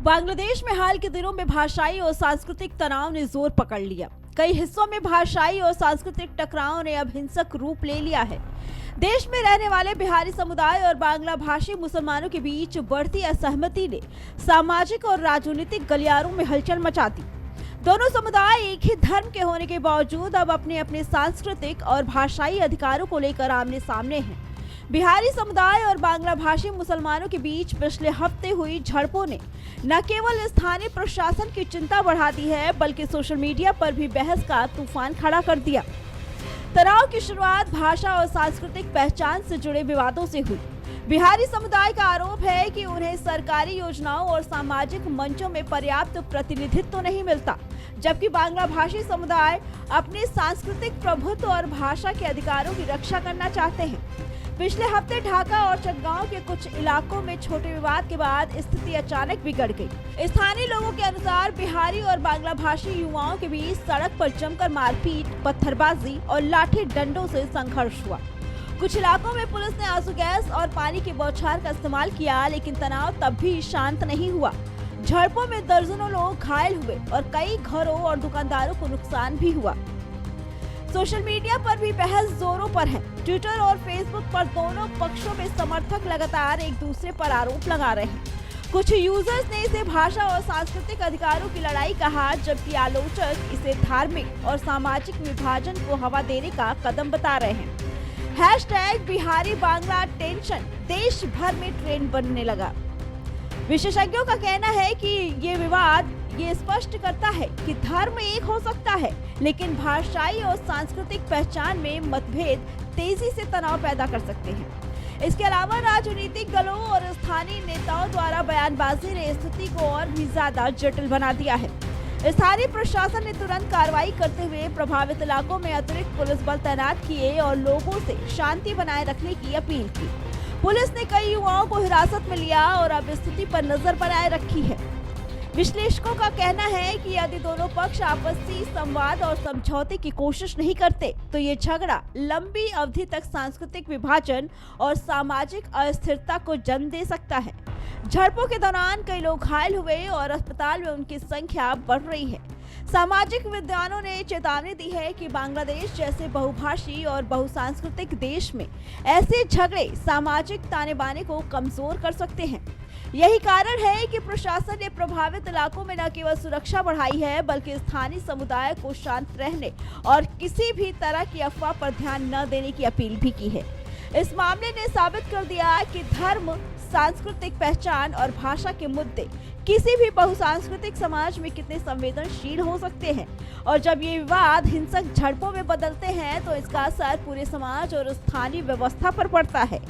बांग्लादेश में हाल के दिनों में भाषाई और सांस्कृतिक तनाव ने जोर पकड़ लिया। कई हिस्सों में भाषाई और सांस्कृतिक टकराव ने अब हिंसक रूप ले लिया है। देश में रहने वाले बिहारी समुदाय और बांग्ला भाषी मुसलमानों के बीच बढ़ती असहमति ने सामाजिक और राजनीतिक गलियारों में हलचल मचा दी। दोनों समुदाय एक ही धर्म के होने के बावजूद अब अपने अपने सांस्कृतिक और भाषाई अधिकारों को लेकर आमने सामने हैं। बिहारी समुदाय और बांग्ला भाषी मुसलमानों के बीच पिछले हफ्ते हुई झड़पों ने न केवल स्थानीय प्रशासन की चिंता बढ़ा दी है, बल्कि सोशल मीडिया पर भी बहस का तूफान खड़ा कर दिया। तनाव की शुरुआत भाषा और सांस्कृतिक पहचान से जुड़े विवादों से हुई। बिहारी समुदाय का आरोप है कि उन्हें सरकारी योजनाओं और सामाजिक मंचों में पर्याप्त प्रतिनिधित्व नहीं मिलता, जबकि बांग्ला भाषी समुदाय अपने सांस्कृतिक प्रभुत्व और भाषा के अधिकारों की रक्षा करना चाहते हैं। पिछले हफ्ते ढाका और चटगांव के कुछ इलाकों में छोटे विवाद के बाद स्थिति अचानक बिगड़ गई। स्थानीय लोगों के अनुसार बिहारी और बांग्ला भाषी युवाओं के बीच सड़क पर जमकर मारपीट, पत्थरबाजी और लाठी डंडों से संघर्ष हुआ। कुछ इलाकों में पुलिस ने आंसू गैस और पानी की बौछार का इस्तेमाल किया, लेकिन तनाव तब भी शांत नहीं हुआ। झड़पों में दर्जनों लोग घायल हुए और कई घरों और दुकानदारों को नुकसान भी हुआ। सोशल मीडिया पर भी बहस जोरों पर है। ट्विटर और फेसबुक पर दोनों पक्षों में समर्थक लगातार एक दूसरे पर आरोप लगा रहे हैं। कुछ यूजर्स ने इसे भाषा और सांस्कृतिक अधिकारों की लड़ाई कहा, जबकि आलोचक इसे धार्मिक और सामाजिक विभाजन को हवा देने का कदम बता रहे हैं। हैशटैग बिहारी बांग्ला टेंशन देश भर में ट्रेंड बनने लगा। विशेषज्ञों का कहना है कि ये विवाद ये स्पष्ट करता है कि धर्म एक हो सकता है, लेकिन भाषाई और सांस्कृतिक पहचान में मतभेद तेजी से तनाव पैदा कर सकते हैं। इसके अलावा राजनीतिक दलों और स्थानीय नेताओं द्वारा बयानबाजी ने स्थिति को और भी ज्यादा जटिल बना दिया है। स्थानीय प्रशासन ने तुरंत कार्रवाई करते हुए प्रभावित इलाकों में अतिरिक्त पुलिस बल तैनात किए और लोगों से शांति बनाए रखने की अपील की। पुलिस ने कई युवाओं को हिरासत में लिया और अब स्थिति पर नजर बनाए रखी है। विश्लेषकों का कहना है कि यदि दोनों पक्ष आपसी संवाद और समझौते की कोशिश नहीं करते, तो ये झगड़ा लंबी अवधि तक सांस्कृतिक विभाजन और सामाजिक अस्थिरता को जन्म दे सकता है। झड़पों के दौरान कई लोग घायल हुए और अस्पताल में उनकी संख्या बढ़ रही है। सामाजिक विद्वानों ने चेतावनी दी है कि बांग्लादेश जैसे बहुभाषी और बहुसांस्कृतिक देश में ऐसे झगड़े सामाजिक ताने बाने को कमजोर कर सकते हैं। यही कारण है कि प्रशासन ने प्रभावित इलाकों में न केवल सुरक्षा बढ़ाई है, बल्कि स्थानीय समुदाय को शांत रहने और किसी भी तरह की अफवाह पर ध्यान न देने की अपील भी की है। इस मामले ने साबित कर दिया कि धर्म, सांस्कृतिक पहचान और भाषा के मुद्दे किसी भी बहुसांस्कृतिक समाज में कितने संवेदनशील हो सकते हैं, और जब ये विवाद हिंसक झड़पों में बदलते हैं तो इसका असर पूरे समाज और स्थानीय व्यवस्था पर पड़ता है।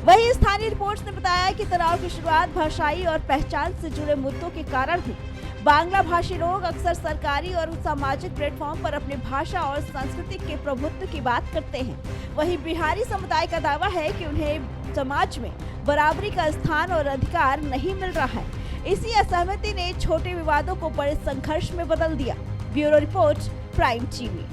वहीं स्थानीय रिपोर्ट्स ने बताया कि तनाव की शुरुआत भाषाई और पहचान से जुड़े मुद्दों के कारण हुई। बांग्ला भाषी लोग अक्सर सरकारी और सामाजिक प्लेटफॉर्म पर अपनी भाषा और संस्कृति के प्रभुत्व की बात करते हैं। वहीं बिहारी समुदाय का दावा है कि उन्हें समाज में बराबरी का स्थान और अधिकार नहीं मिल रहा है। इसी असहमति ने छोटे विवादों को बड़े संघर्ष में बदल दिया। Bureau report, prime TV.